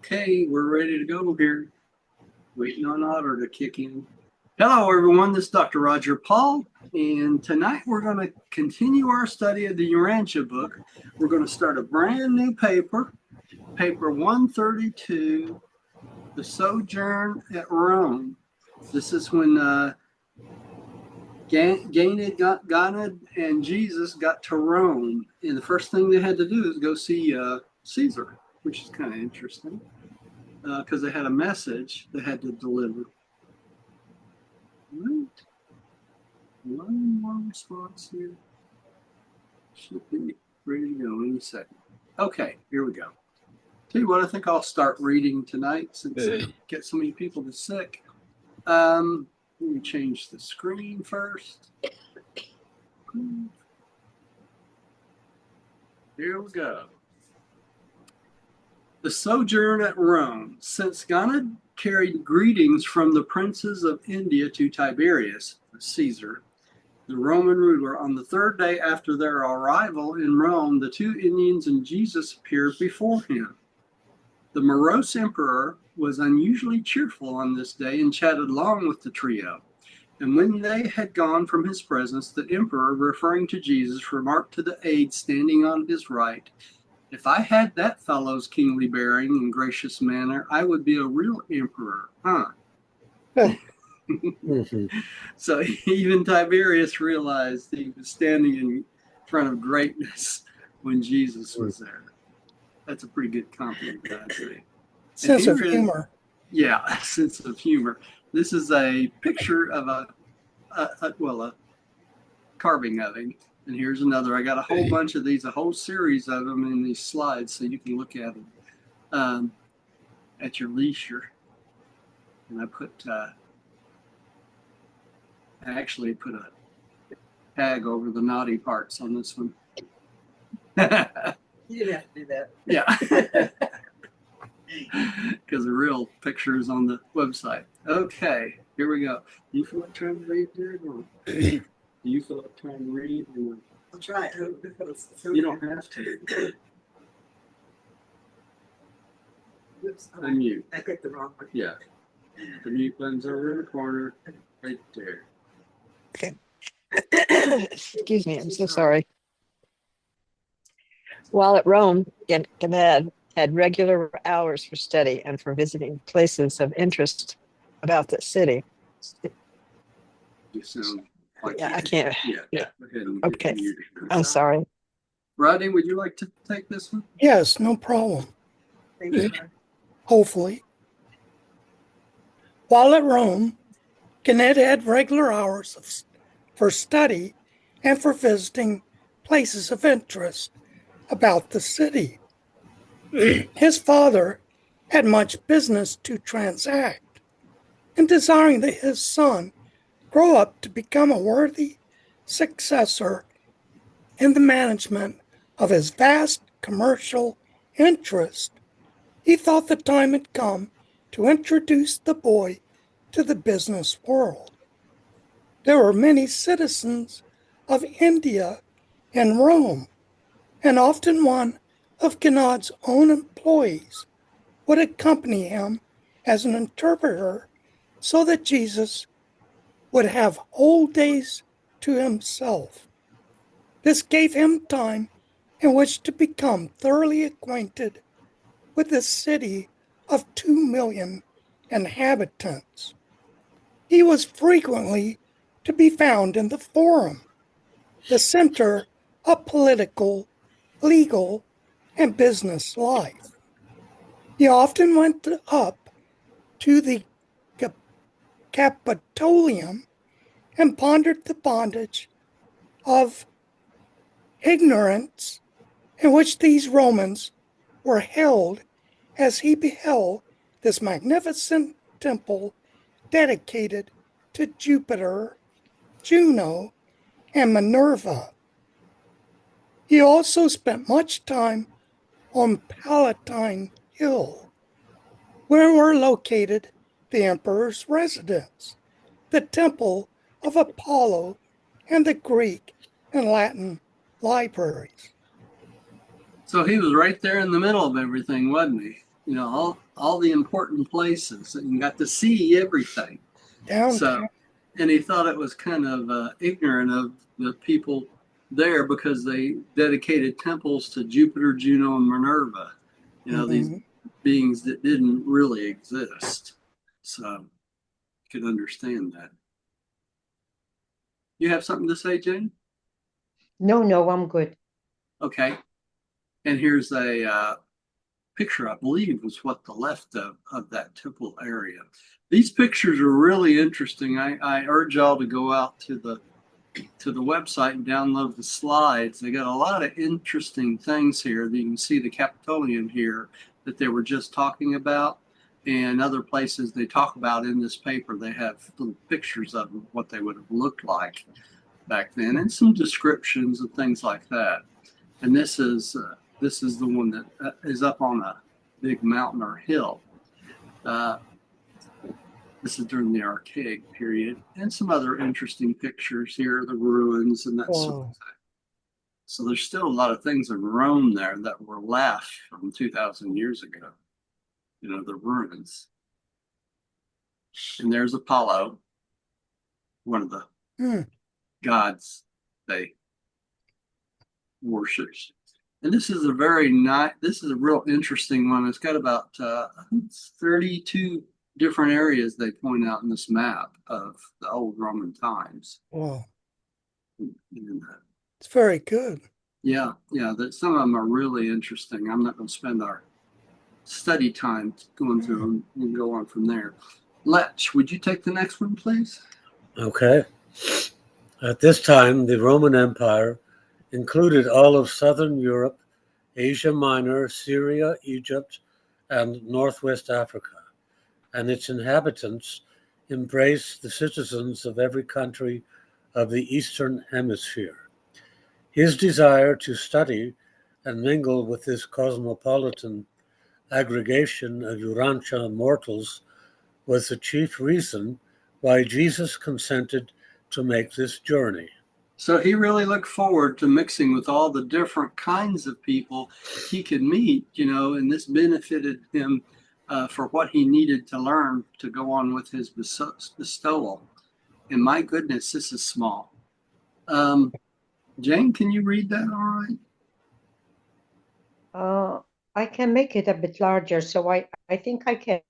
Okay, we're ready to go here. Waiting on Otter to kick in. Hello, everyone. This is Dr. Roger Paul, and tonight we're going to continue our study of the Urantia book. We're going to start a brand new paper, paper 132, the Sojourn at Rome. This is when Ganid and Jesus got to Rome, and the first thing they had to do is go see Caesar, which is kind of interesting because they had a message they had to deliver. Right. One more response here. Should be ready to go any second. Okay, here we go. Tell you what, I think I'll start reading tonight since I get so many people to sick. Let me change the screen first. Here we go. The Sojourn at Rome. Since Ganid carried greetings from the princes of India to Tiberius, Caesar, the Roman ruler, on the third day after their arrival in Rome, the two Indians and Jesus appeared before him. The morose emperor was unusually cheerful on this day and chatted long with the trio. And when they had gone from his presence, the emperor, referring to Jesus, remarked to the aide standing on his right, "If I had that fellow's kingly bearing and gracious manner, I would be a real emperor, huh?" So even Tiberius realized he was standing in front of greatness when Jesus was there. That's a pretty good compliment, I'd say. Sense of humor. Yeah, sense of humor. This is a picture of a carving of him. And here's another. I got a whole bunch of these, a whole series of them in these slides, so you can look at them at your leisure. And I actually put a tag over the naughty parts on this one. You didn't have to do that. Yeah. Because the real picture is on the website. Okay, here we go. Do you feel like trying to read there? Do you feel like trying to read? I'll try. You don't have to. Oops, Unmute. I clicked the wrong one. Yeah. The mute button's over in the corner, right there. Okay. Excuse me, I'm so sorry. While at Rome, Ganid had regular hours for study and for visiting places of interest about the city. You sound like I can't. Yeah. Go ahead and Okay. I'm sorry. Rodney, would you like to take this one? Yes, no problem. Thank you. Hopefully. While at Rome, Ganid had regular hours for study and for visiting places of interest about the city. His father had much business to transact, and desiring that his son grow up to become a worthy successor in the management of his vast commercial interest, he thought the time had come to introduce the boy to the business world. There were many citizens of India in Rome, and often one of Ganid's own employees would accompany him as an interpreter so that Jesus would have whole days to himself. This gave him time in which to become thoroughly acquainted with the city of 2 million inhabitants. He was frequently to be found in the Forum, the center of political, legal, and business life. He often went up to the Capitolium and pondered the bondage of ignorance in which these Romans were held as he beheld this magnificent temple dedicated to Jupiter, Juno, and Minerva. He also spent much time on Palatine Hill, where were located the emperor's residence, the temple of Apollo, and the Greek and Latin libraries. So he was right there in the middle of everything, wasn't he? all the important places, and got to see everything. Downtown. And he thought it was kind of ignorant of the people there because they dedicated temples to Jupiter, Juno, and Minerva. These beings that didn't really exist. So you could understand that. You have something to say, Jane? No, I'm good. Okay. And here's a picture, I believe, was what the left of that temple area. These pictures are really interesting. I urge y'all to go out to the website and download the slides. They got a lot of interesting things here. You can see the Capitolian here that they were just talking about, and other places they talk about in this paper. They have little pictures of what they would have looked like back then, and some descriptions of things like that. And this is the one that is up on a big mountain or hill. This is during the Archaic period, and some other interesting pictures here, the ruins and that sort of thing. So there's still a lot of things in Rome there that were left from 2,000 years ago. The ruins. And there's Apollo, one of the gods they worship. And this is a real interesting one. It's got about I think it's 32 different areas they point out in this map of the old Roman times. Wow. And, it's very good. Yeah. Some of them are really interesting. I'm not going to spend our study time going through them. We can go on from there. Letch, would you take the next one, please? Okay. At this time, the Roman Empire included all of southern Europe, Asia Minor, Syria, Egypt, and Northwest Africa, and its inhabitants embraced the citizens of every country of the Eastern Hemisphere. His desire to study and mingle with this cosmopolitan aggregation of Urantia mortals was the chief reason why Jesus consented to make this journey. So he really looked forward to mixing with all the different kinds of people he could meet, and this benefited him for what he needed to learn to go on with his bestowal. And my goodness, this is small. Jane, can you read that all right? I can make it a bit larger, so I think I can.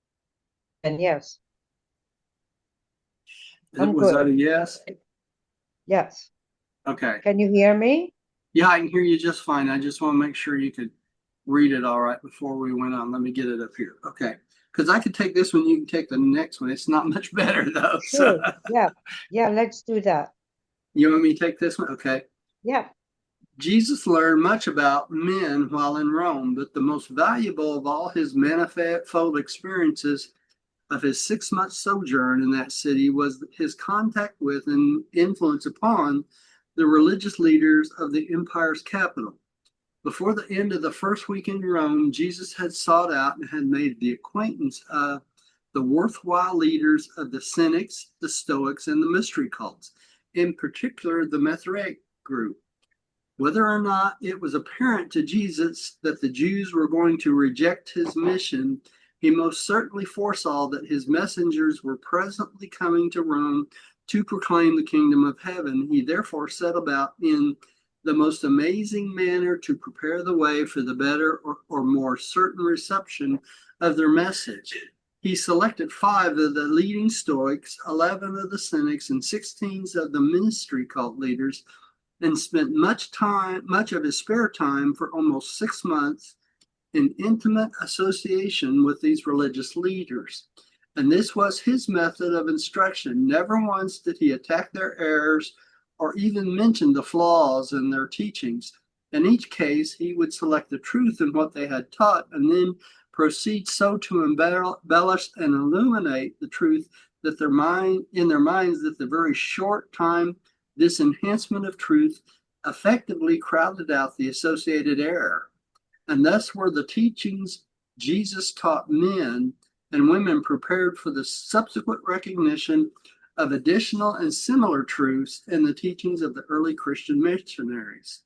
Yes. Was that a yes? Yes. Okay. Can you hear me? Yeah, I can hear you just fine. I just want to make sure you could read it all right before we went on. Let me get it up here. Okay. Because I could take this one, you can take the next one. It's not much better, though. Sure. So. Yeah, let's do that. You want me to take this one? Okay. Yeah. Jesus learned much about men while in Rome, but the most valuable of all his manifold experiences of his 6-month sojourn in that city was his contact with and influence upon the religious leaders of the empire's capital. Before the end of the first week in Rome, Jesus had sought out and had made the acquaintance of the worthwhile leaders of the Cynics, the Stoics, and the mystery cults, in particular the Mithraic group. Whether or not it was apparent to Jesus that the Jews were going to reject his mission, he most certainly foresaw that his messengers were presently coming to Rome to proclaim the kingdom of heaven. He therefore set about in the most amazing manner to prepare the way for the better or more certain reception of their message. He selected 5 of the leading Stoics, 11 of the Cynics, and 16 of the mystery cult leaders, and spent much of his spare time for almost 6 months in intimate association with these religious leaders. And this was his method of instruction. Never once did he attack their errors or even mention the flaws in their teachings. In each case, he would select the truth in what they had taught and then proceed so to embellish and illuminate the truth that in their minds that the very short time this enhancement of truth effectively crowded out the associated error. And thus were the teachings Jesus taught men and women prepared for the subsequent recognition of additional and similar truths in the teachings of the early Christian missionaries.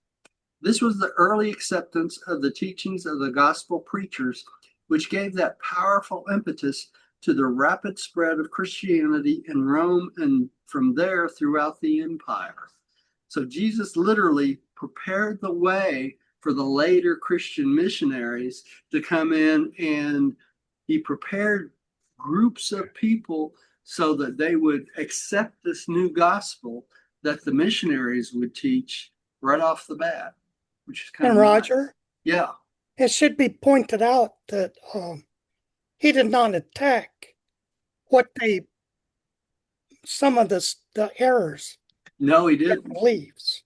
This was the early acceptance of the teachings of the gospel preachers which gave that powerful impetus to the rapid spread of Christianity in Rome and from there throughout the empire. So Jesus literally prepared the way for the later Christian missionaries to come in, and he prepared groups of people so that they would accept this new gospel that the missionaries would teach right off the bat, which is kind And of Roger, nice. Yeah. it should be pointed out that he did not attack what some of the errors No, he and didn't. beliefs.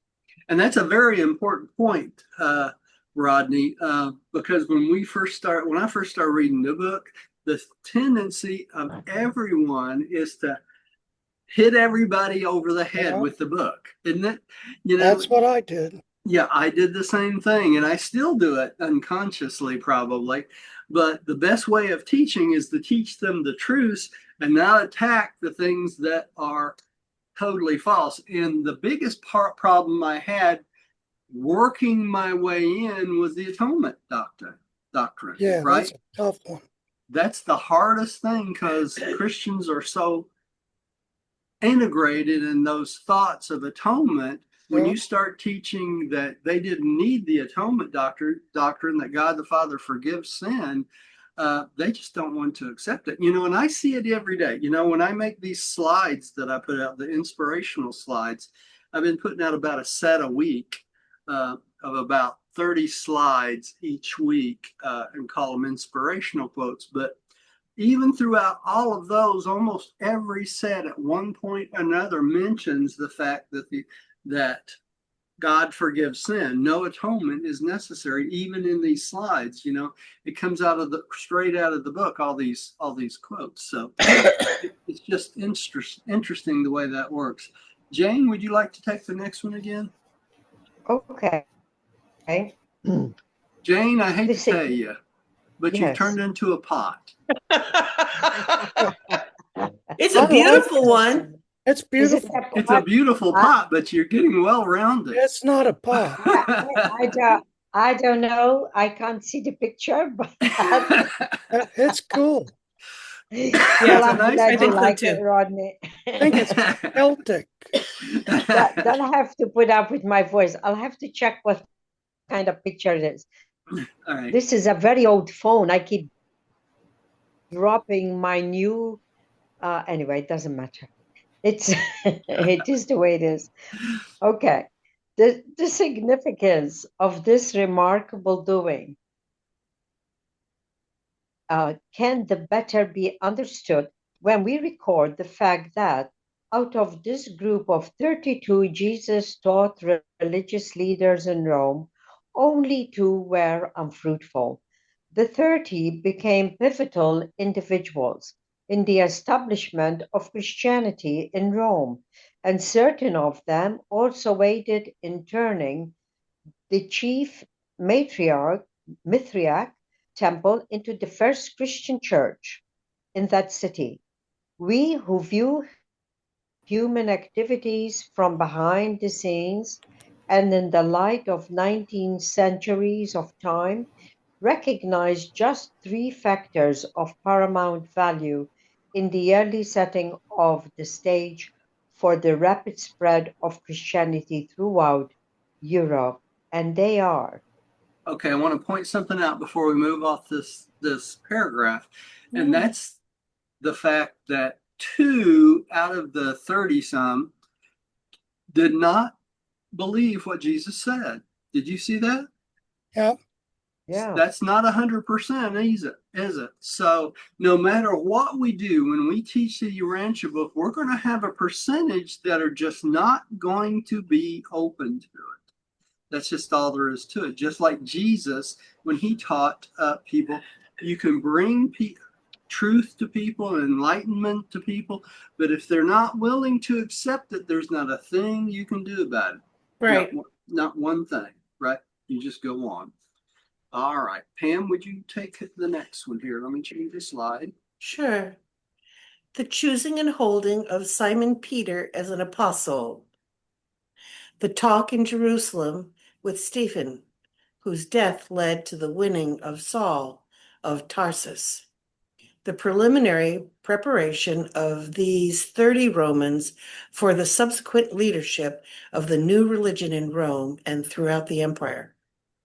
And that's a very important point, Rodney, because when I first started reading the book, the tendency of everyone is to hit everybody over the head with the book, isn't it? That's what I did. Yeah, I did the same thing, and I still do it unconsciously, probably. But the best way of teaching is to teach them the truths and not attack the things that are totally false. And the biggest problem I had working my way in was the atonement doctrine. Yeah, right? that's a tough one. That's the hardest thing because Christians are so integrated in those thoughts of atonement. When you start teaching that they didn't need the atonement doctrine, that God the Father forgives sin, they just don't want to accept it. And I see it every day. When I make these slides that I put out, the inspirational slides, I've been putting out about a set a week of about 30 slides each week and call them inspirational quotes. But even throughout all of those, almost every set at one point or another mentions the fact that God forgives sin. No atonement is necessary, even in these slides. It comes straight out of the book. All these quotes. So it's just interesting the way that works. Jane, would you like to take the next one again? Okay. Jane, I hate to tell you, but you've turned into a pot. It's a beautiful one. It's beautiful. It's a beautiful pot, but you're getting well rounded. It's not a pot. I don't know. I can't see the picture, but it's cool. Yeah, I'm nice. glad you like so it, Rodney. I think it's Celtic. Don't have to put up with my voice. I'll have to check what kind of picture it is. All right. This is a very old phone. I keep dropping my new. Anyway, it doesn't matter. It is the way it is. Okay. The significance of this remarkable doing can the better be understood when we record the fact that out of this group of 32 Jesus taught religious leaders in Rome, only 2 were unfruitful. The 30 became pivotal individuals in the establishment of Christianity in Rome, and certain of them also aided in turning the chief Mithriac temple into the first Christian church in that city. We who view human activities from behind the scenes and in the light of 19 centuries of time recognize just 3 factors of paramount value in the early setting of the stage for the rapid spread of Christianity throughout Europe, and they are. Okay, I want to point something out before we move off this paragraph, and that's the fact that 2 out of the 30-some did not believe what Jesus said. Did you see that? Yeah. Yeah. That's not 100%, is it? So no matter what we do, when we teach the Urantia book, we're going to have a percentage that are just not going to be open to it. That's just all there is to it. Just like Jesus, when he taught people, you can bring truth to people and enlightenment to people, but if they're not willing to accept it, there's not a thing you can do about it. Right. Not one thing, right? You just go on. All right. Pam, would you take the next one here? Let me change the slide. Sure. The choosing and holding of Simon Peter as an apostle. The talk in Jerusalem with Stephen, whose death led to the winning of Saul, of Tarsus. The preliminary preparation of these 30 Romans for the subsequent leadership of the new religion in Rome and throughout the empire.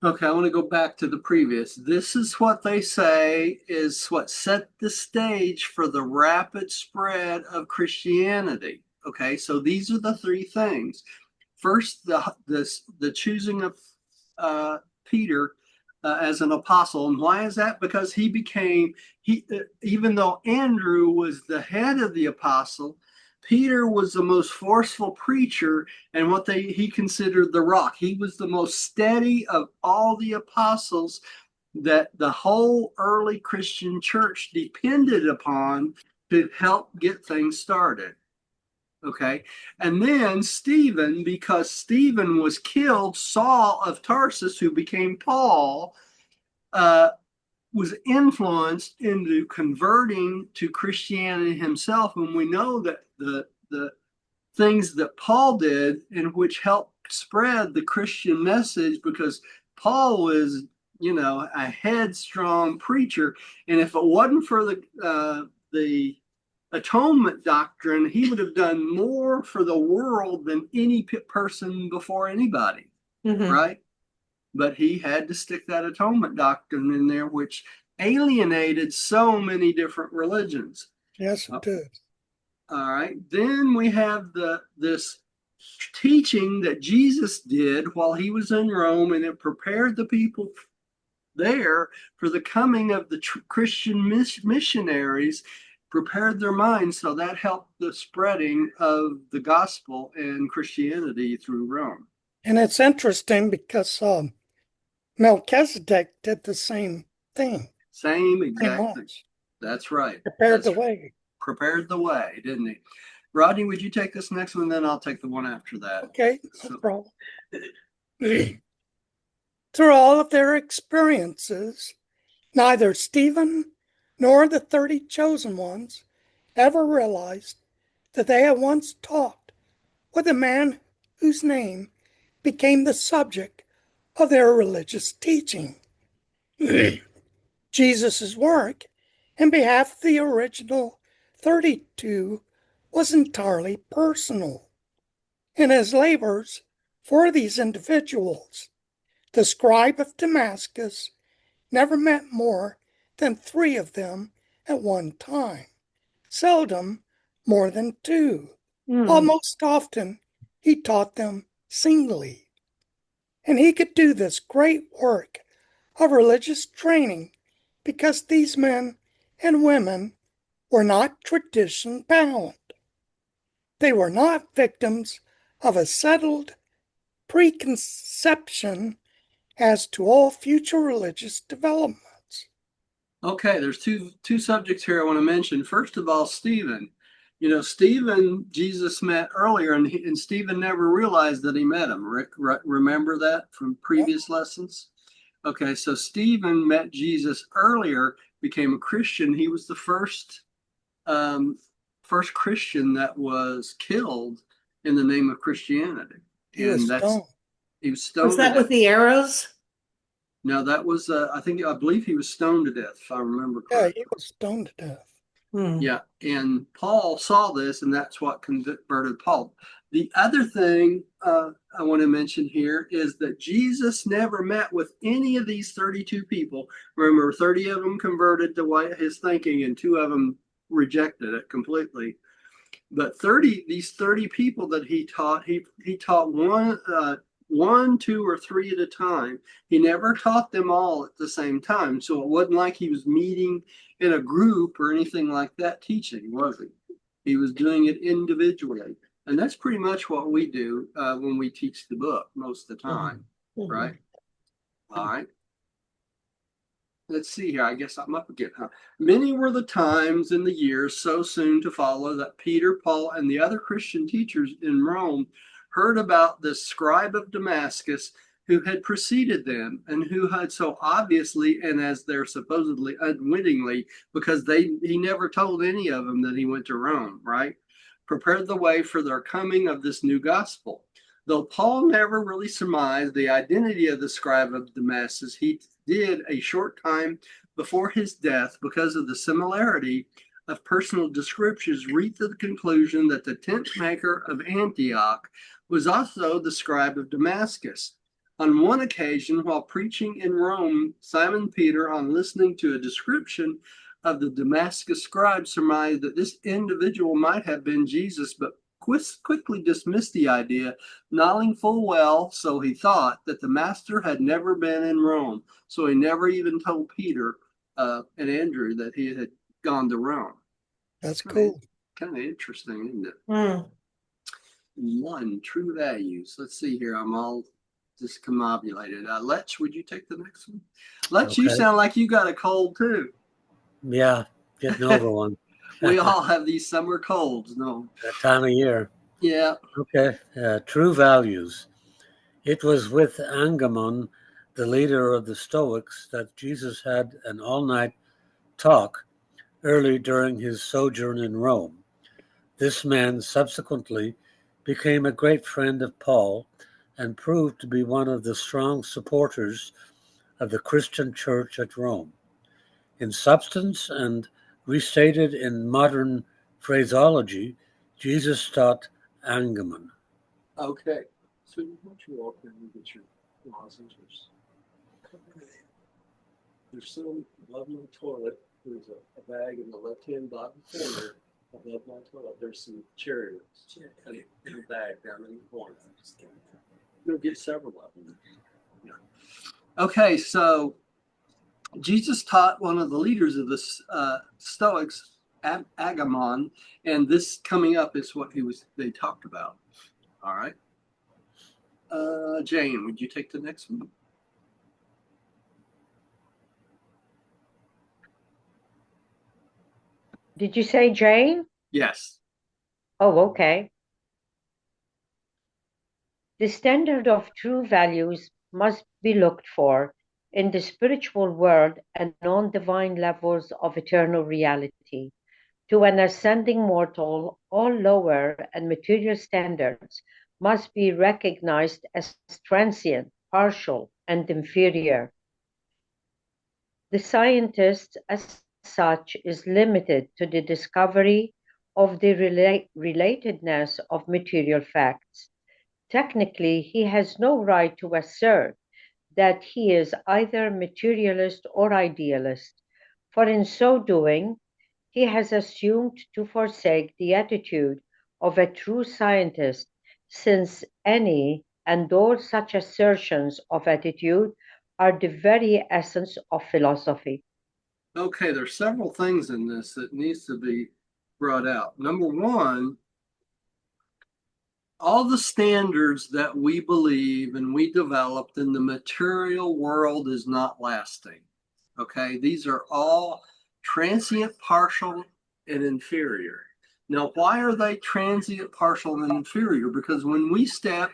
Okay, I want to go back to the previous. This is what they say is what set the stage for the rapid spread of Christianity. Okay, so these are the three things. First, the choosing of Peter as an apostle. And why is that? Because even though Andrew was the head of the apostle, Peter was the most forceful preacher and what he considered the rock. He was the most steady of all the apostles that the whole early Christian church depended upon to help get things started. Okay. And then Stephen, because Stephen was killed, Saul of Tarsus, who became Paul, was influenced into converting to Christianity himself. And we know that the things that Paul did, in which helped spread the Christian message, because Paul was, a headstrong preacher. And if it wasn't for the atonement doctrine, he would have done more for the world than any person before anybody, right? But he had to stick that atonement doctrine in there, which alienated so many different religions. Yes, it did. All right. Then we have this teaching that Jesus did while he was in Rome, and it prepared the people there for the coming of the Christian missionaries, prepared their minds. So that helped the spreading of the gospel and Christianity through Rome. And it's interesting because Melchizedek did the same thing. Same exactly. That's right. Prepared the way. Prepared the way, didn't he? Rodney, would you take this next one? Then I'll take the one after that. Okay, no problem. Through all of their experiences, neither Stephen nor the 30 chosen ones ever realized that they had once talked with a man whose name became the subject of their religious teaching. Jesus' work in behalf of the original 32 was entirely personal. In his labors for these individuals, the scribe of Damascus never met more than 3 of them at one time, seldom more than 2. While most often he taught them singly. And he could do this great work of religious training because these men and women were not tradition bound. They were not victims of a settled preconception as to all future religious developments. Okay, there's two subjects here I want to mention. First of all, Stephen. Stephen, Jesus met earlier, and Stephen never realized that he met him. Remember that from previous lessons? Okay, so Stephen met Jesus earlier, became a Christian. He was the first Christian that was killed in the name of Christianity. He was stoned. He was stoned. Was that with the arrows? No, that was, I believe he was stoned to death, if I remember correctly. Yeah, he was stoned to death. Yeah, and Paul saw this, and that's what converted Paul. The other thing I want to mention here is that Jesus never met with any of these 32 people. Remember, 30 of them converted to his thinking, and 2 of them rejected it completely. But these 30 people that he taught one, 2, or 3 at a time. He never taught them all at the same time. So it wasn't like he was meeting in a group or anything like that teaching, was he? He was doing it individually. And that's pretty much what we do when we teach the book most of the time, right? All right. Let's see here. I guess I'm up again. Many were the times in the years so soon to follow that Peter, Paul, and the other Christian teachers in Rome heard about the scribe of Damascus who had preceded them and who had so obviously, and as they're supposedly unwittingly, because he never told any of them that he went to Rome, right? Prepared the way for their coming of this new gospel. Though Paul never really surmised the identity of the scribe of Damascus, he did a short time before his death, because of the similarity of personal descriptions, reach to the conclusion that the tent maker of Antioch was also the scribe of Damascus. On one occasion, while preaching in Rome, Simon Peter, on listening to a description of the Damascus scribe, surmised that this individual might have been Jesus, but quickly dismissed the idea, knowing full well, so he thought, that the master had never been in Rome. So he never even told Peter and Andrew that he had gone to Rome. That's cool. Kind of interesting, isn't it? Mm. 1, true values. Let's see here. I'm all discombobulated. Lech, would you take the next one? Lech, you Okay. sound like you got a cold too. Yeah, getting over one. We all have these summer colds. No. That time of year. Yeah. Okay. True values. It was with Angamon, the leader of the Stoics, that Jesus had an all-night talk early during his sojourn in Rome. This man subsequently became a great friend of Paul and proved to be one of the strong supporters of the Christian church at Rome. In substance and restated in modern phraseology, Jesus taught Angamon. Okay. So why don't you walk in and get your lozenges? There's some above my toilet. There's a bag in the left-hand bottom corner above my toilet. There's some cherry roots in a bag down in the corner. You'll get several of them. Yeah. Okay, so Jesus taught one of the leaders of the Stoics, Agamon, and this coming up is what they talked about. All right. Jane, would you take the next one? Did you say Jane? Yes. Oh, okay. The standard of true values must be looked for in the spiritual world and on divine levels of eternal reality. To an ascending mortal, all lower and material standards must be recognized as transient, partial, and inferior. The scientist, as such, is limited to the discovery of the relatedness of material facts. Technically, he has no right to assert that he is either materialist or idealist, for in so doing, he has assumed to forsake the attitude of a true scientist, since any and all such assertions of attitude are the very essence of philosophy. Okay, there's several things in this that needs to be brought out. Number one, all the standards that we believe and we developed in the material world is not lasting. Okay, these are all transient, partial, and inferior. Now, why are they transient, partial, and inferior? Because when we step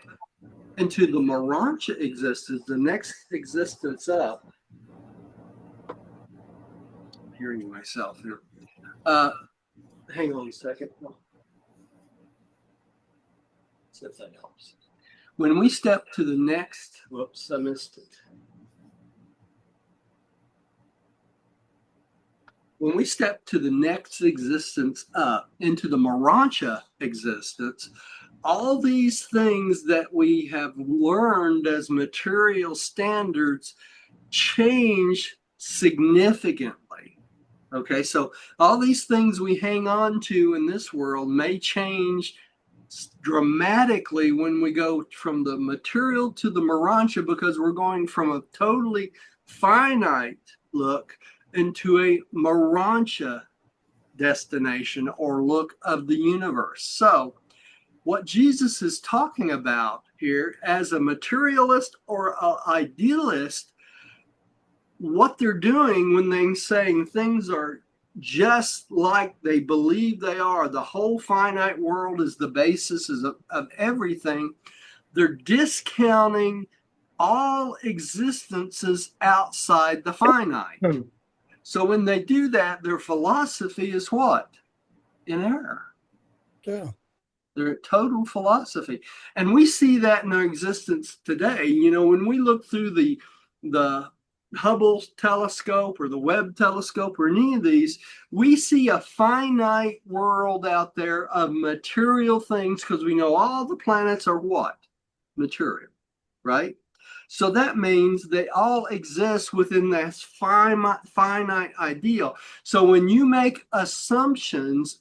into the Urantia existence, the next existence up, I'm hearing myself here. Hang on a second. See if that helps. When we step to the next, whoops, I missed it. When we step to the next existence up into the Urantia existence, all these things that we have learned as material standards change significantly. Okay, so all these things we hang on to in this world may change dramatically when we go from the material to the Urantia, because we're going from a totally finite look into a Urantia destination or look of the universe. So what Jesus is talking about here, as a materialist or an idealist, what they're doing when they're saying things are just like they believe they are, the whole finite world is the basis of everything, they're discounting all existences outside the finite. So when they do that, their philosophy is what? In error. Yeah. They're total philosophy. And we see that in our existence today. You know, when we look through the Hubble telescope or the Webb telescope or any of these, we see a finite world out there of material things because we know all the planets are what? Material, right? So that means they all exist within this finite ideal. So when you make assumptions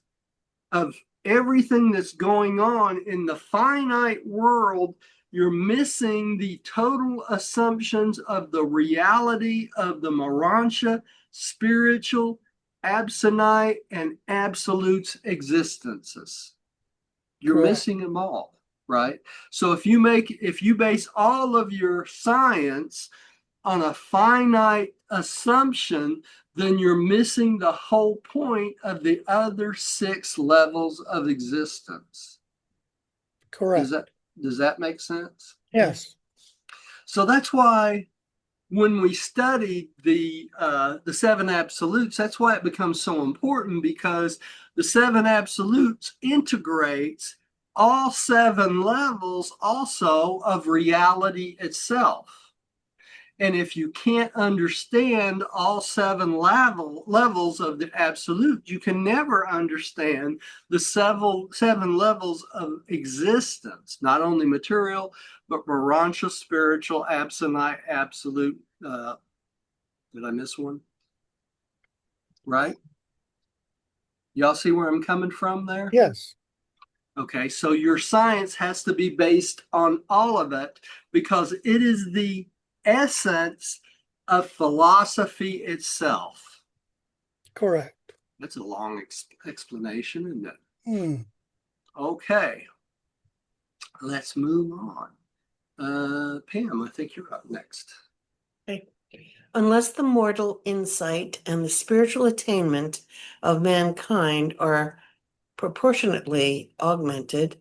of everything that's going on in the finite world, you're missing the total assumptions of the reality of the Urantia, spiritual, absonite, and absolute existences. You're Correct. missing them all, right? So if you base all of your science on a finite assumption, then you're missing the whole point of the other 6 levels of existence. Correct. Does that make sense? Yes. So that's why when we study the 7 absolutes, that's why it becomes so important, because the 7 absolutes integrates all 7 levels also of reality itself. And if you can't understand all 7 levels of the absolute, you can never understand the 7 levels of existence, not only material, but Urantia, spiritual, absonite, absolute. Did I miss one? Right? Y'all see where I'm coming from there? Yes. Okay, so your science has to be based on all of it because it is the essence of philosophy itself. Correct. That's a long explanation, isn't it? Hmm. Okay, let's move on. Pam, I think you're up next. Okay. Unless the mortal insight and the spiritual attainment of mankind are proportionately augmented,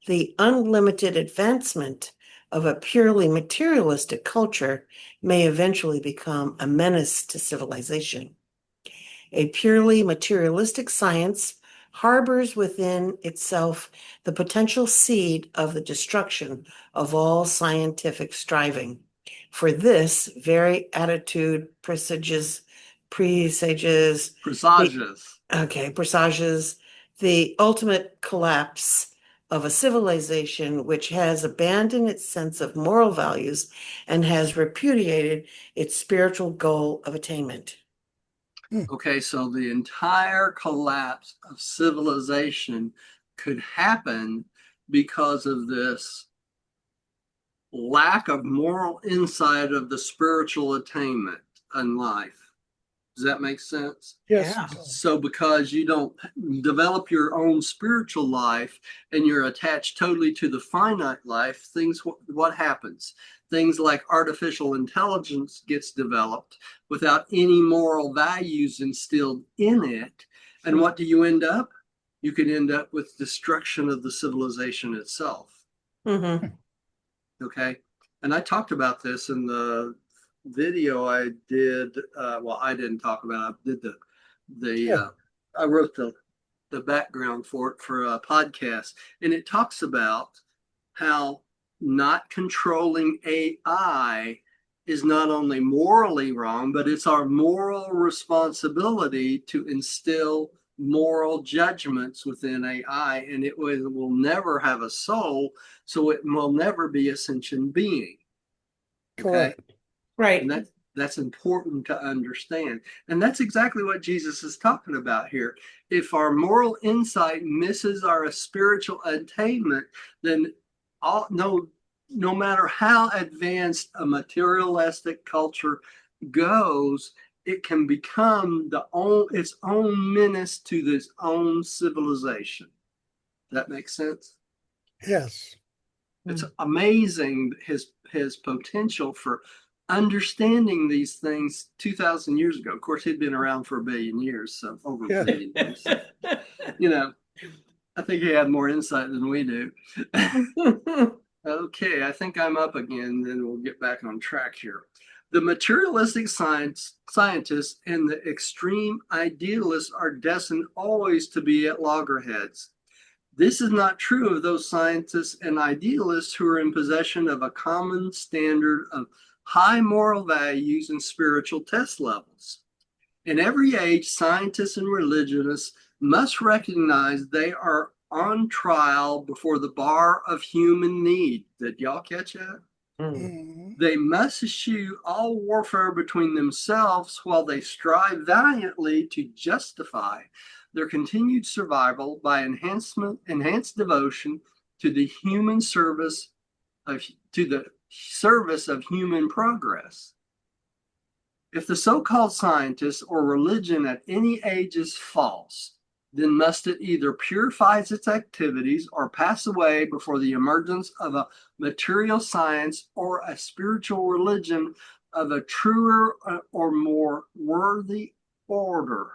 the unlimited advancement of a purely materialistic culture may eventually become a menace to civilization. A purely materialistic science harbors within itself the potential seed of the destruction of all scientific striving. For this very attitude presages the ultimate collapse of a civilization which has abandoned its sense of moral values and has repudiated its spiritual goal of attainment. Okay, so the entire collapse of civilization could happen because of this lack of moral insight of the spiritual attainment in life. Does that make sense? Yes. Yeah. So because you don't develop your own spiritual life and you're attached totally to the finite life, what happens? Things like artificial intelligence gets developed without any moral values instilled in it. And what do you end up? You can end up with destruction of the civilization itself. Mm-hmm. Okay. And I talked about this in the video I did. I didn't talk about it. I did I wrote the background for it for a podcast. And it talks about how not controlling AI is not only morally wrong, but it's our moral responsibility to instill moral judgments within AI, and it will never have a soul, so it will never be a sentient being. Okay? Correct. Right. And that's important to understand. And that's exactly what Jesus is talking about here. If our moral insight misses our spiritual attainment, then no matter how advanced a materialistic culture goes, it can become its own menace to its own civilization. That makes sense? Yes. It's amazing his potential for understanding these things 2,000 years ago. Of course, he'd been around for 1 billion years, so over 1 billion years. So, I think he had more insight than we do. Okay, I think I'm up again, then we'll get back on track here. The materialistic scientists and the extreme idealists are destined always to be at loggerheads. This is not true of those scientists and idealists who are in possession of a common standard of high moral values and spiritual test levels. In every age, scientists and religionists must recognize they are on trial before the bar of human need. Did y'all catch that? Mhm. They must eschew all warfare between themselves while they strive valiantly to justify their continued survival by enhanced devotion to the human service of human progress. If the so-called scientist or religion at any age is false, then must it either purify its activities or pass away before the emergence of a material science or a spiritual religion of a truer or more worthy order.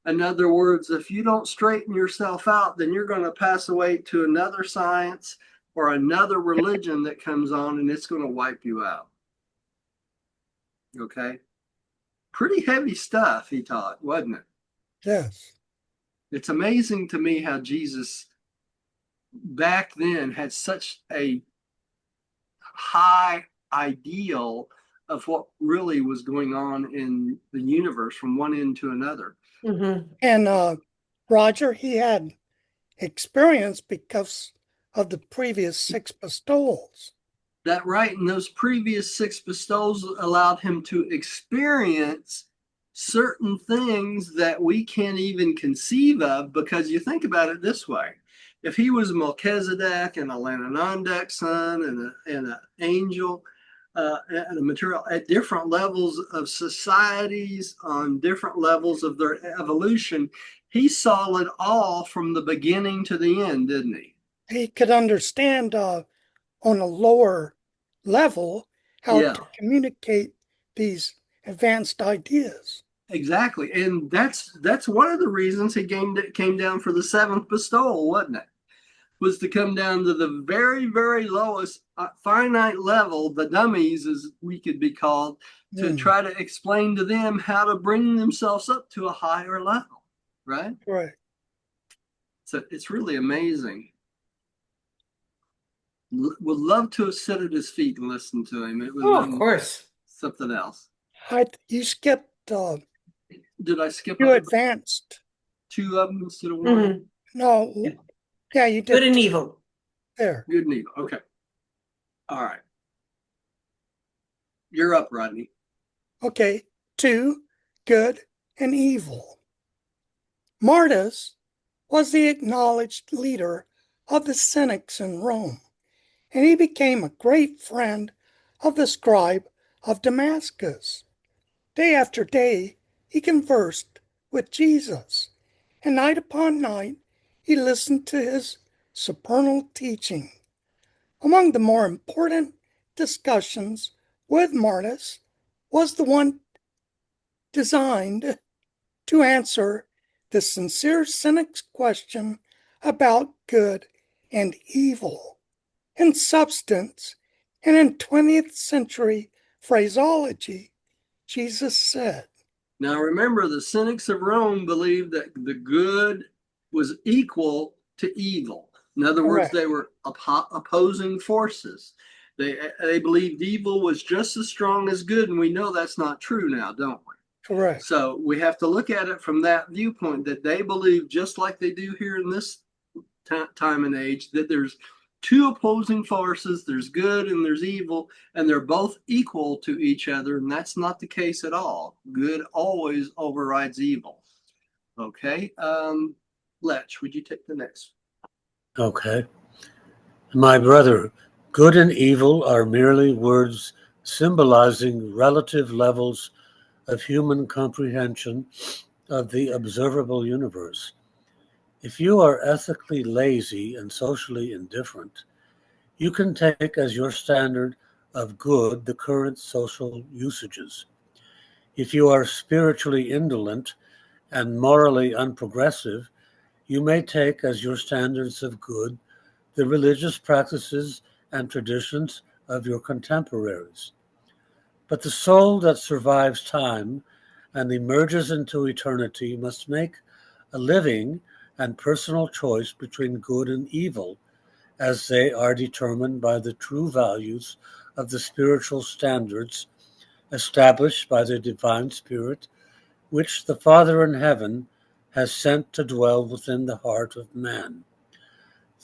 In other words, if you don't straighten yourself out, then you're going to pass away to another science or another religion that comes on, and it's going to wipe you out. Okay? Pretty heavy stuff he taught, wasn't it? Yes. It's amazing to me how Jesus back then had such a high ideal of what really was going on in the universe from one end to another. Mm-hmm. And Roger, he had experience because of the previous 6 bestowals. That right, and those previous 6 bestowals allowed him to experience certain things that we can't even conceive of, because you think about it this way. If he was Melchizedek and a Lananandek son and an angel and a material at different levels of societies, on different levels of their evolution, he saw it all from the beginning to the end, didn't he? He could understand on a lower level how Yeah. to communicate these advanced ideas. Exactly, and that's one of the reasons he came down for the 7th bestowal, wasn't it? Was to come down to the very, very lowest finite level, the dummies, as we could be called, to try to explain to them how to bring themselves up to a higher level, right? Right. So it's really amazing. Would love to sit at his feet and listen to him. It Oh, was of course. something else. You skipped Did I skip you advanced. 2 of them instead of 1? Mm-hmm. No, yeah, you did. Good and evil. There. Good and evil. Okay. All right. You're up, Rodney. Okay. 2, good and evil. Martus was the acknowledged leader of the Cynics in Rome, and he became a great friend of the scribe of Damascus. Day after day, he conversed with Jesus, and night upon night, he listened to his supernal teaching. Among the more important discussions with Martus was the one designed to answer the sincere cynic's question about good and evil. In substance, and in 20th century phraseology, Jesus said, Now remember, the Cynics of Rome believed that the good was equal to evil. In other words, correct, they were opposing forces. They believed evil was just as strong as good, and we know that's not true now, don't we? correct, So we have to look at it from that viewpoint, that they believe, just like they do here in this time and age, that there's 2 opposing forces, there's good and there's evil, and they're both equal to each other, and that's not the case at all. Good always overrides evil. Okay, Lech, would you take the next? Okay. My brother, good and evil are merely words symbolizing relative levels of human comprehension of the observable universe. If you are ethically lazy and socially indifferent, you can take as your standard of good the current social usages. If you are spiritually indolent and morally unprogressive, you may take as your standards of good the religious practices and traditions of your contemporaries. But the soul that survives time and emerges into eternity must make a living and personal choice between good and evil, as they are determined by the true values of the spiritual standards established by the divine Spirit, which the Father in heaven has sent to dwell within the heart of man.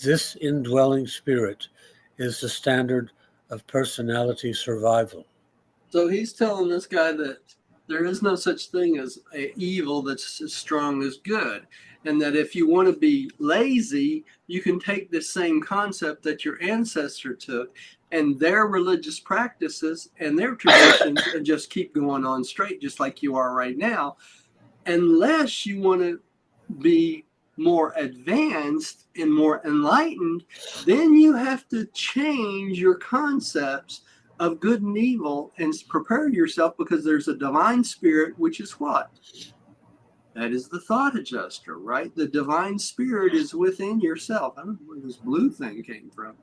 This indwelling Spirit is the standard of personality survival. So he's telling this guy that there is no such thing as an evil that's as strong as good. And that if you want to be lazy, you can take this same concept that your ancestor took and their religious practices and their traditions and just keep going on straight, just like you are right now. Unless you want to be more advanced and more enlightened, then you have to change your concepts of good and evil and prepare yourself, because there's a divine spirit, which is what? That is the thought adjuster, right? The divine spirit is within yourself. I don't know where this blue thing came from,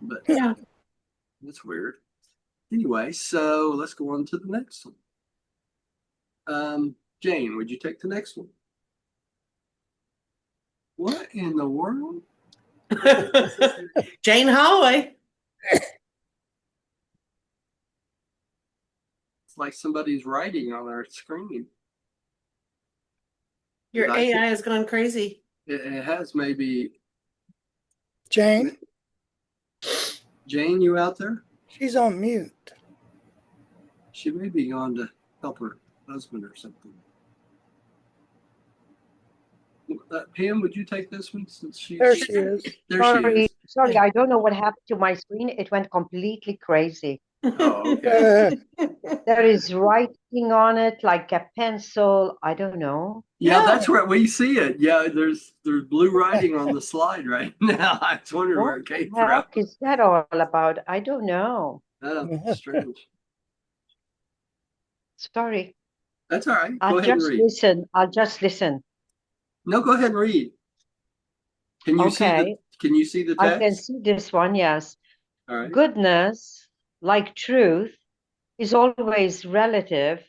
but Yeah. that's weird. Anyway, so let's go on to the next one. Jane, would you take the next one? What in the world? Jane Holloway. It's like somebody's writing on our screen. Your Did I AI has gone crazy. It has maybe. Jane, Jane, you out there? she's on mute. She may be gone to help her husband or something. Pam, would you take this one since she's There she is. there? She is. Sorry, I don't know what happened to my screen. It went completely crazy. Oh, okay. There is writing on it like a pencil. I don't know. Yeah, that's where we see it. Yeah, there's blue writing on the slide right now. I was wondering where What it came the from. heck is that all about? I don't know. Oh, strange. Sorry. That's all right. Go I'll ahead and just read. listen. I'll just listen. No, go ahead and read. Can you see Okay. Can you see the I can text? see this one, yes. All right. Goodness, like truth, is always relative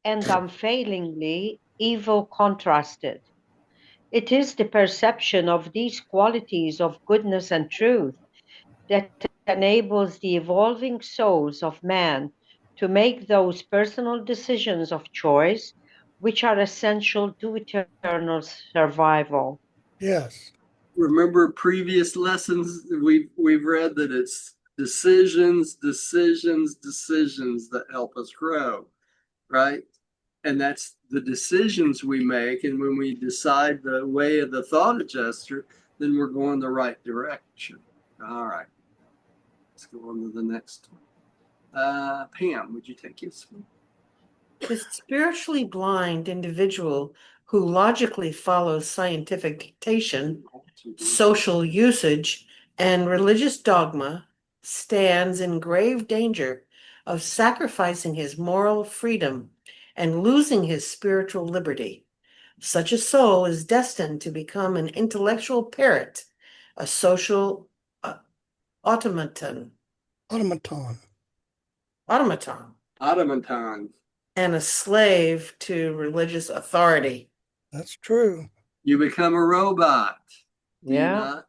and unfailingly evil contrasted. It is the perception of these qualities of goodness and truth that enables the evolving souls of man to make those personal decisions of choice which are essential to eternal survival. Yes. Remember previous lessons we've read that it's decisions that help us grow, right? And that's the decisions we make, and when we decide the way of the thought adjuster, then we're going the right direction. All right, let's go on to the next one. Pam, would you take this one? The spiritually blind individual who logically follows scientific dictation, social usage, and religious dogma stands in grave danger of sacrificing his moral freedom and losing his spiritual liberty. Such a soul is destined to become an intellectual parrot, a social automaton, Automaton. Automaton. and a slave to religious authority. That's true. You become a robot. Do you Yeah. not?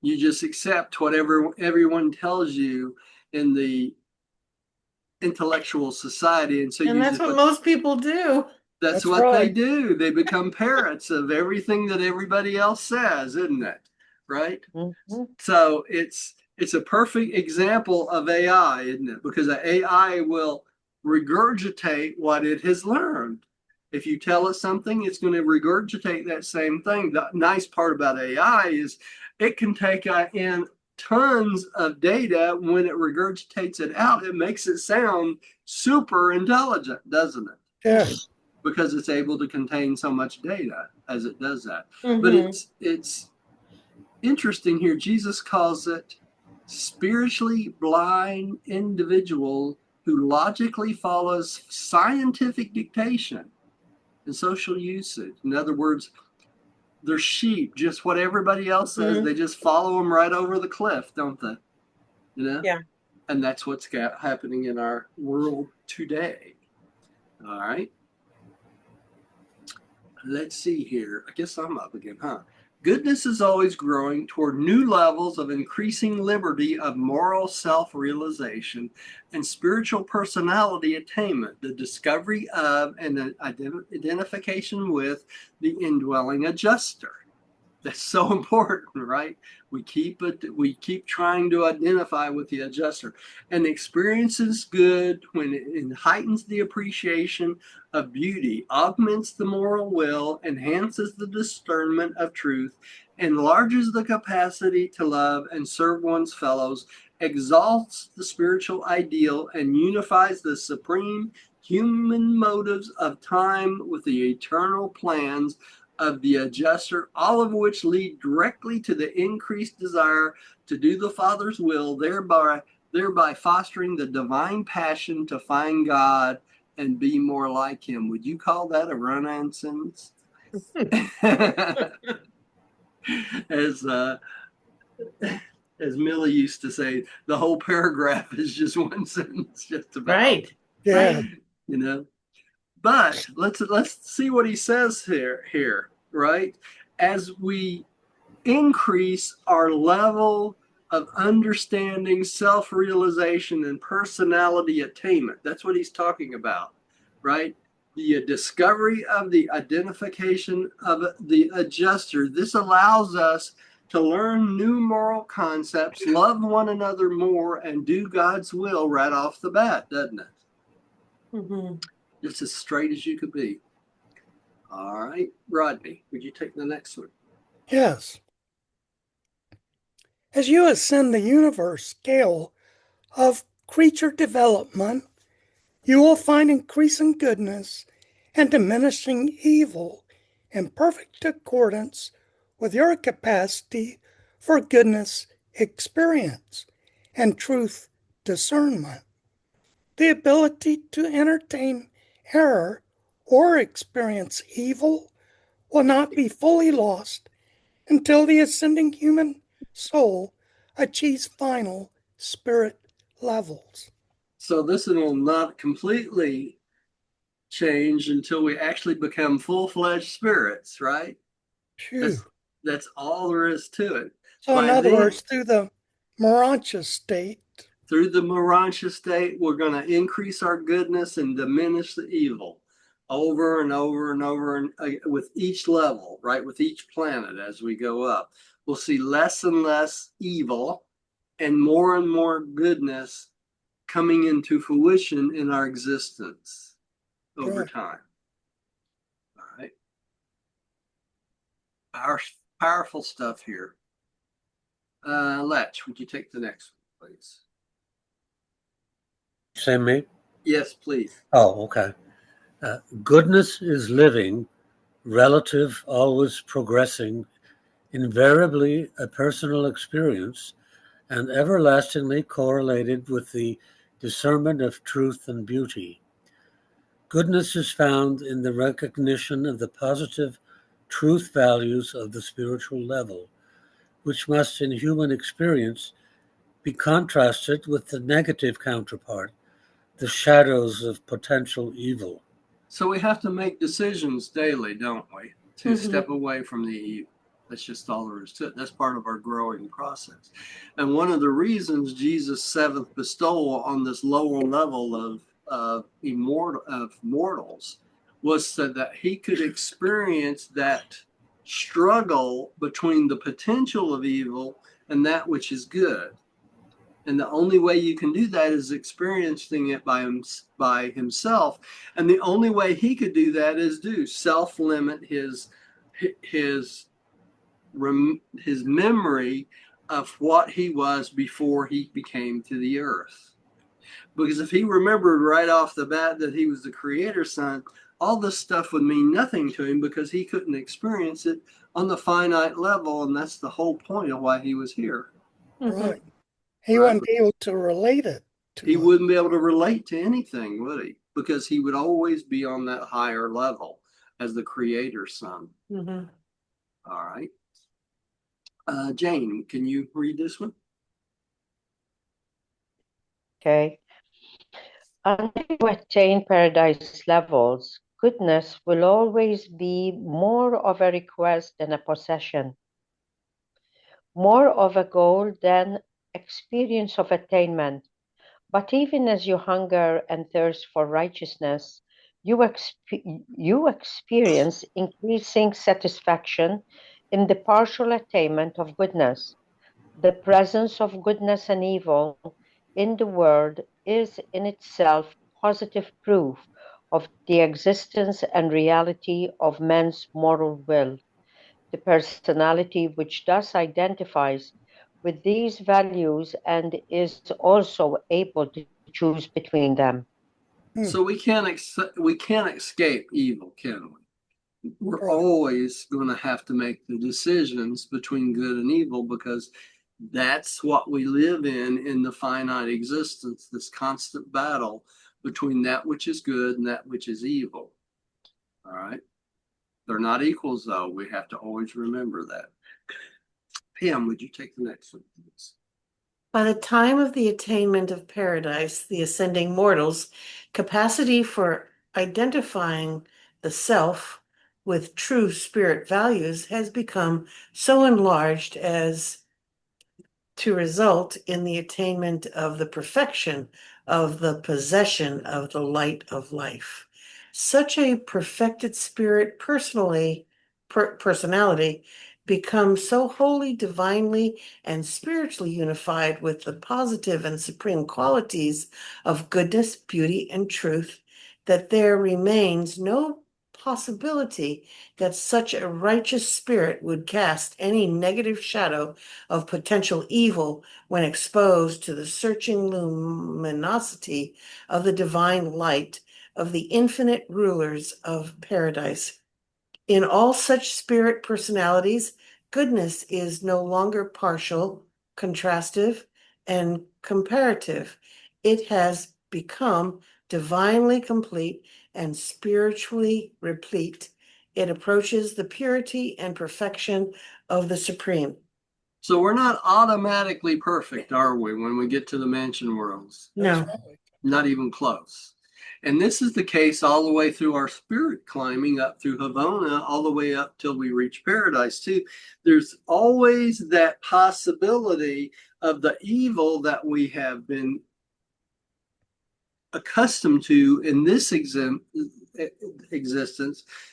You just accept whatever everyone tells you in the intellectual society, and so And that's what most people do. That's That's what they right. do. They become parrots of everything that everybody else says, isn't it? Right? Mhm. So it's a perfect example of AI, isn't it? Because the AI will regurgitate what it has learned. If you tell it something, it's going to regurgitate that same thing. The nice part about AI is it can take in tons of data. When it regurgitates it out, it makes it sound super intelligent, doesn't it? Yes. Because it's able to contain so much data as it does that. Mhm. But it's interesting here. Jesus calls it spiritually blind individual who logically follows scientific dictation and social usage. In other words, they're sheep, just what everybody else says. Mhm. They just follow them right over the cliff, don't they? You know? Yeah. And that's what's happening in our world today. All right. Let's see here. I guess I'm up again, huh? Goodness is always growing toward new levels of increasing liberty of moral self-realization and spiritual personality attainment, the discovery of and identification with the indwelling adjuster. That's so important, right? We keep trying to identify with the adjuster. And the experience is good when it heightens the appreciation of beauty, augments the moral will, enhances the discernment of truth, enlarges the capacity to love and serve one's fellows, exalts the spiritual ideal, and unifies the supreme human motives of time with the eternal plans of the adjuster, all of which lead directly to the increased desire to do the Father's will, thereby fostering the divine passion to find God and be more like Him. Would you call that a run-on sentence? As Millie used to say, the whole paragraph is just one sentence, just about. Right. Yeah. Right. You know. But let's see what he says here, right? As we increase our level of understanding, self-realization, and personality attainment. That's what he's talking about, right? The discovery of the identification of the adjuster. This allows us to learn new moral concepts, love one another more, and do God's will right off the bat, doesn't it? Mm-hmm. It's as straight as you could be. All right, Rodney, would you take the next one? Yes. As you ascend the universe scale of creature development, you will find increasing goodness and diminishing evil in perfect accordance with your capacity for goodness experience and truth discernment. The ability to entertain error or experience evil will not be fully lost until the ascending human soul achieves final spirit levels. So this will not completely change until we actually become full-fledged spirits, right? Phew. That's all there is to it. So, in By other then, words, through the Urantia state, through the Urantia state, we're going to increase our goodness and diminish the evil over and over and over, and with each level, right? With each planet as we go up, we'll see less and less evil and more goodness coming into fruition in our existence over Good. time. All right. Powerful stuff here. Letch, would you take the next one, please? Same me? Yes, please. Oh, okay. Goodness is living, relative, always progressing, invariably a personal experience, and everlastingly correlated with the discernment of truth and beauty. Goodness is found in the recognition of the positive truth values of the spiritual level, which must in human experience be contrasted with the negative counterpart, the shadows of potential evil. So we have to make decisions daily, don't we, to Mhm. step away from the evil. That's just all there is to it. That's part of our growing process. And one of the reasons Jesus' seventh bestowal on this lower level of mortals was so that he could experience that struggle between the potential of evil and that which is good. And the only way you can do that is experiencing it by himself. And the only way he could do that is do self-limit his memory of what he was before he became to the earth. Because if he remembered right off the bat that he was the creator's son, all this stuff would mean nothing to him because he couldn't experience it on the finite level. And that's the whole point of why he was here. Mhm. right? He Right. wouldn't be able to relate it to He us. wouldn't be able to relate to anything, would he? Because he would always be on that higher level as the creator's son. Mhm. All right. Jane, can you read this one? Okay. Until you attain paradise levels, goodness will always be more of a request than a possession. more of a goal than experience of attainment. But even as you hunger and thirst for righteousness, you experience increasing satisfaction in the partial attainment of goodness. The presence of goodness and evil in the world is in itself positive proof of the existence and reality of man's moral will. The personality which thus identifies with these values and is also able to choose between them. So we can't escape evil, can we? We're Right. always going to have to make the decisions between good and evil because that's what we live in the finite existence, this constant battle between that which is good and that which is evil. All right. They're not equals, though. We have to always remember that. Pam, would you take the next one, please? By the time of the attainment of paradise, the ascending mortals' capacity for identifying the self with true spirit values has become so enlarged as to result in the attainment of the perfection of the possession of the light of life. Such a perfected spirit personality becomes so wholly divinely and spiritually unified with the positive and supreme qualities of goodness, beauty, and truth that there remains no possibility that such a righteous spirit would cast any negative shadow of potential evil when exposed to the searching luminosity of the divine light of the infinite rulers of paradise. In all such spirit personalities, goodness is no longer partial, contrastive, and comparative. It has become divinely complete and spiritually replete. It approaches the purity and perfection of the Supreme. So we're not automatically perfect, are we, when we get to the mansion worlds? That's No. right. Not even close. And this is the case all the way through our spirit climbing up through Havona, all the way up till we reach paradise, too. There's always that possibility of the evil that we have been accustomed to in this existence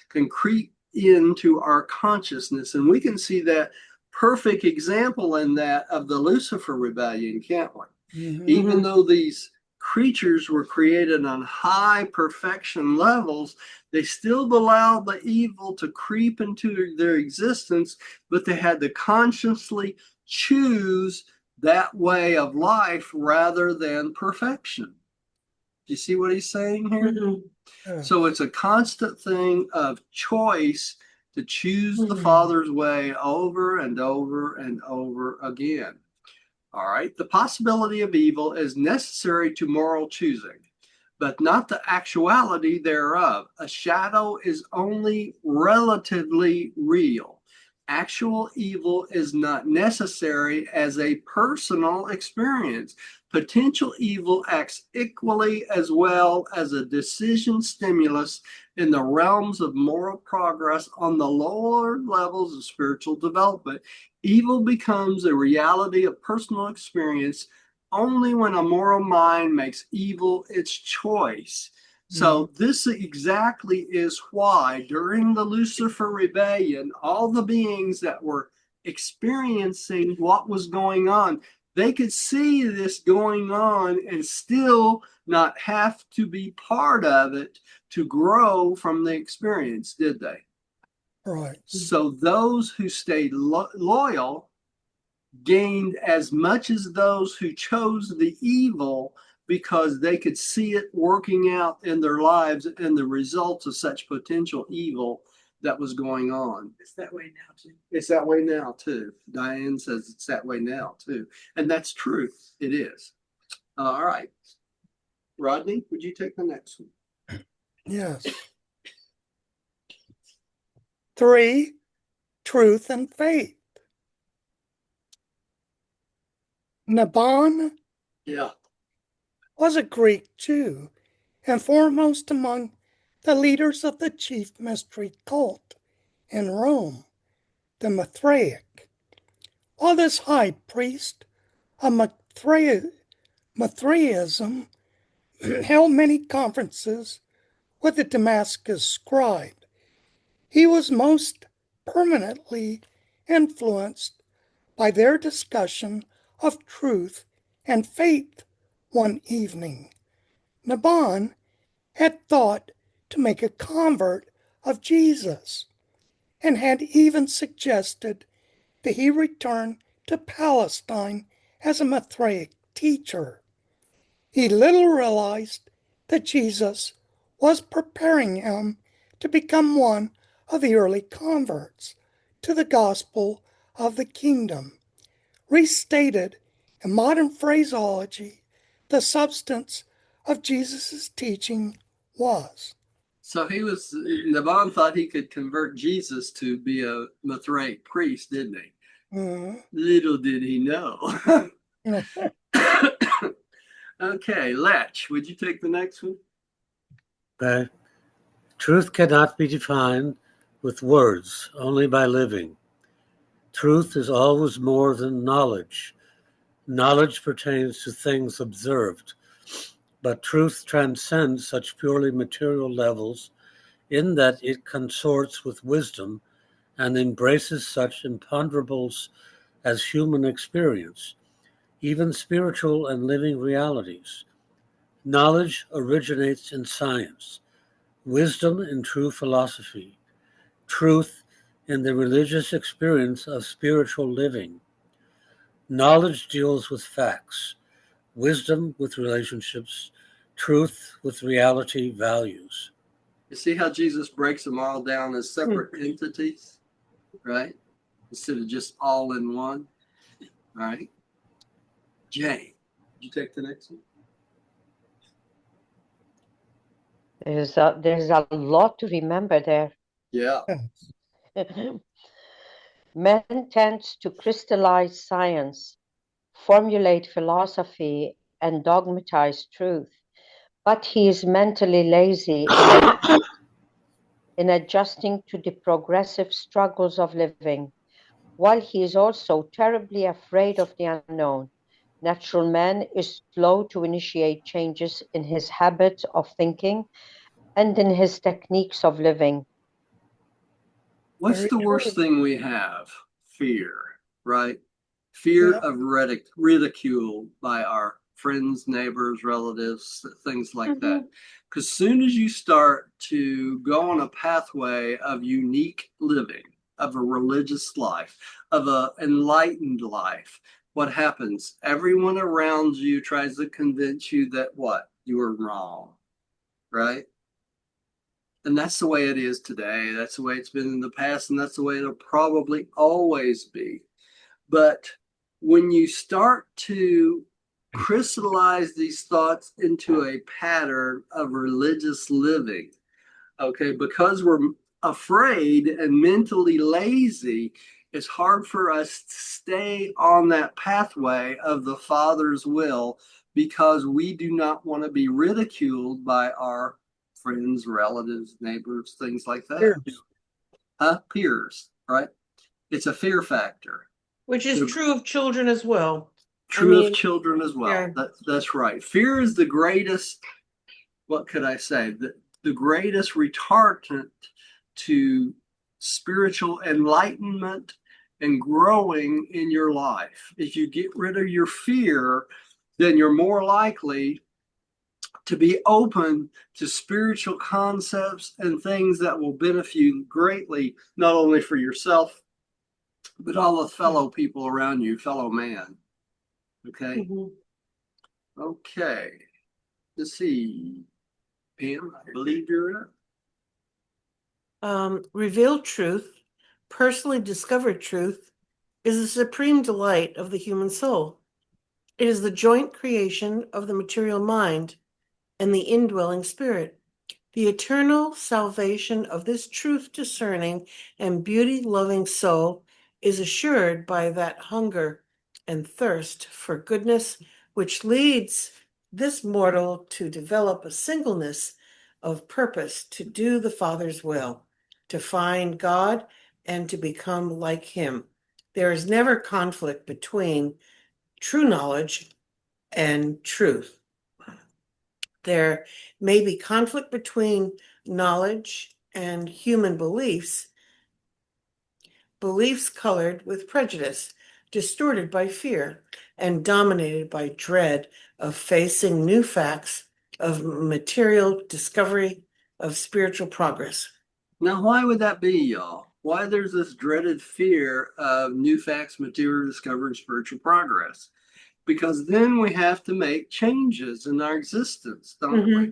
can creep into our consciousness. And we can see that perfect example in that of the Lucifer rebellion, can't we? Mhm. Even though these creatures were created on high perfection levels, they still allowed the evil to creep into their existence, but they had to consciously choose that way of life rather than perfection. Do you see what he's saying here? Mhm. Yeah. So it's a constant thing of choice to choose the Mhm. Father's way over and over and over again. All right. The possibility of evil is necessary to moral choosing, but not the actuality thereof. A shadow is only relatively real. Actual evil is not necessary as a personal experience. Potential evil acts equally as well as a decision stimulus in the realms of moral progress on the lower levels of spiritual development. Evil becomes a reality of personal experience only when a moral mind makes evil its choice. So this exactly is why during the Lucifer rebellion, all the beings that were experiencing what was going on, they could see this going on and still not have to be part of it to grow from the experience, did they? Right. So those who stayed loyal gained as much as those who chose the evil because they could see it working out in their lives and the results of such potential evil that was going on. It's that way now, too. It's that way now, too. Diane says it's that way now, too. And that's true. It is. All right. Rodney, would you take the next one? Yes. 3, truth and faith. Nabon Yeah. was a Greek Jew and foremost among the leaders of the chief mystery cult in Rome, the Mithraic. While this high priest of Mithraism held many conferences with the Damascus scribe, he was most permanently influenced by their discussion of truth and faith one evening. Naban had thought to make a convert of Jesus and had even suggested that he return to Palestine as a Mithraic teacher. He little realized that Jesus was preparing him to become one of the early converts to the gospel of the kingdom. Restated in modern phraseology, the substance of Jesus' teaching was. So Naban thought he could convert Jesus to be a Mithraic priest, didn't he? Little did he know. Okay, Letch, would you take the next one? Okay. Truth cannot be defined with words, only by living. Truth is always more than knowledge. Knowledge pertains to things observed, but truth transcends such purely material levels in that it consorts with wisdom and embraces such imponderables as human experience, even spiritual and living realities. Knowledge originates in science, wisdom in true philosophy, truth in the religious experience of spiritual living. Knowledge deals with facts, wisdom with relationships, truth with reality values. You see how Jesus breaks them all down as separate entities, right? Instead of just all in one. All right. Jay, would you take the next one? There's a lot to remember there. Yeah. Man tends to crystallize science, formulate philosophy, and dogmatize truth, but he is mentally lazy in adjusting to the progressive struggles of living, while he is also terribly afraid of the unknown. Natural man is slow to initiate changes in his habits of thinking and in his techniques of living. What's the worst thing we have? Fear, right? Fear of ridicule by our friends, neighbors, relatives, things like that. Because soon as you start to go on a pathway of unique living, of a religious life, of an enlightened life, what happens? Everyone around you tries to convince you that what? You are wrong, right? And that's the way it is today. That's the way it's been in the past, and that's the way it'll probably always be. But when you start to crystallize these thoughts into a pattern of religious living, okay, because we're afraid and mentally lazy, it's hard for us to stay on that pathway of the Father's will because we do not want to be ridiculed by our friends, relatives, neighbors, things like that. Peers, right? It's a fear factor. Which is true of children as well. True of children as well. Yeah. That's right. Fear is the greatest, what could I say? The greatest retardant to spiritual enlightenment and growing in your life. If you get rid of your fear, then you're more likely to be open to spiritual concepts and things that will benefit you greatly, not only for yourself, but all the fellow people around you, fellow man. Okay. Okay. Let's see. Pam, I believe you're up. Revealed truth, personally discovered truth, is the supreme delight of the human soul. It is the joint creation of the material mind and the indwelling spirit. The eternal salvation of this truth discerning and beauty loving soul is assured by that hunger and thirst for goodness which leads this mortal to develop a singleness of purpose to do the Father's will, to find God and to become like him. There is never conflict between true knowledge and truth. There may be conflict between knowledge and human beliefs, beliefs colored with prejudice, distorted by fear, and dominated by dread of facing new facts, of material discovery, of spiritual progress. Now, why would that be, y'all? Why there's this dreaded fear of new facts, material discovery, and spiritual progress? Because then we have to make changes in our existence, don't we?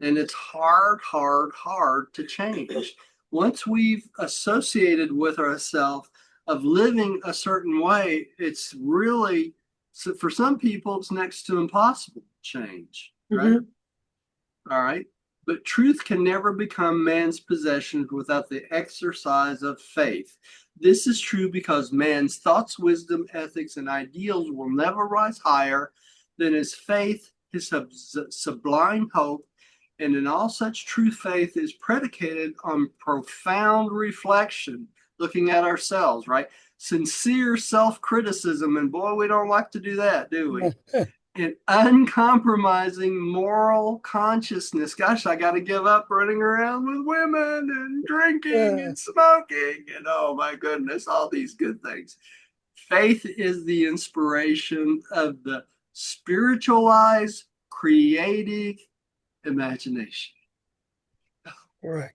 And it's hard to change. Once we've associated with ourselves of living a certain way, it's really, so for some people, it's next to impossible to change, right? All right. But truth can never become man's possession without the exercise of faith. This is true because man's thoughts, wisdom, ethics, and ideals will never rise higher than his faith, his sublime hope, and in all such true faith is predicated on profound reflection, looking at ourselves, right? Sincere self-criticism, and boy, we don't like to do that, do we? And uncompromising moral consciousness. Gosh, I got to give up running around with women and drinking and smoking and oh my goodness, all these good things. Faith is the inspiration of the spiritualized, creative imagination. Right.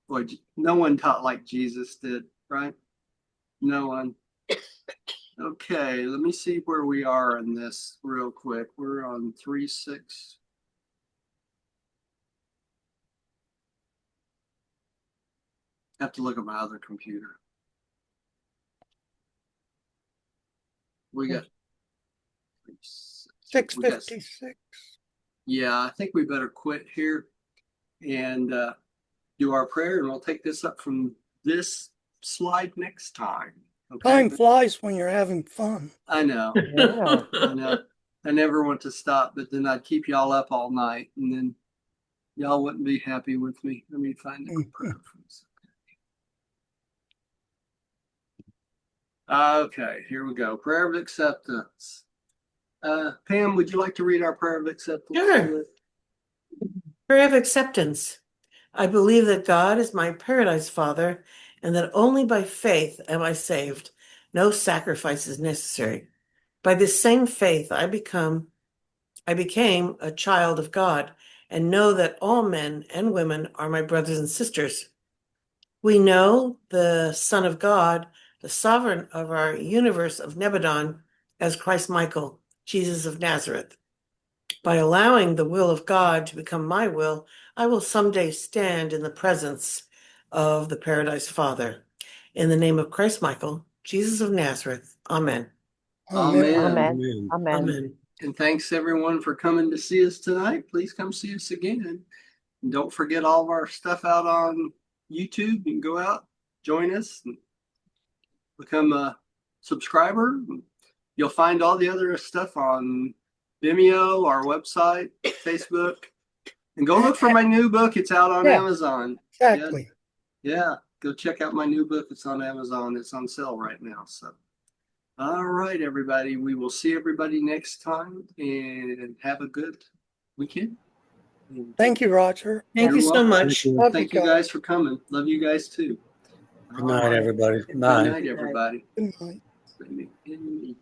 Boy, no one taught like Jesus did, right? No one. Okay, let me see where we are in this real quick. We're on 3:6. Have to look at my other computer. We got 6:56. Yeah, I think we better quit here and do our prayer, and we'll take this up from this slide next time. Okay? Time flies when you're having fun. I know. Yeah. I know. I never want to stop, but then I'd keep y'all up all night, and then y'all wouldn't be happy with me. Let me find the prayer from this. Okay, here we go. Prayer of acceptance. Pam, would you like to read our prayer of acceptance? Sure. Prayer of acceptance. I believe that God is my paradise Father, and that only by faith am I saved. No sacrifice is necessary. By this same faith, I became a child of God, and know that all men and women are my brothers and sisters. We know the Son of God, the sovereign of our universe of Nebadon, as Christ Michael, Jesus of Nazareth. By allowing the will of God to become my will, I will someday stand in the presence of the Paradise Father. In the name of Christ Michael, Jesus of Nazareth. Amen. Amen. Amen. Amen. Amen. And thanks everyone for coming to see us tonight. Please come see us again. And don't forget all of our stuff out on YouTube. You can go out, join us, and become a subscriber. You'll find all the other stuff on Vimeo, our website, Facebook. And go look for my new book. It's out on Amazon. Exactly. Yeah, go check out my new book. It's on Amazon. It's on sale right now. So, all right, everybody. We will see everybody next time, and have a good weekend. Thank you, Roger. Thank you so much. Love Thank you guys for coming. Love you guys too. Good night, everybody. Good night, everybody. Good night. Good night.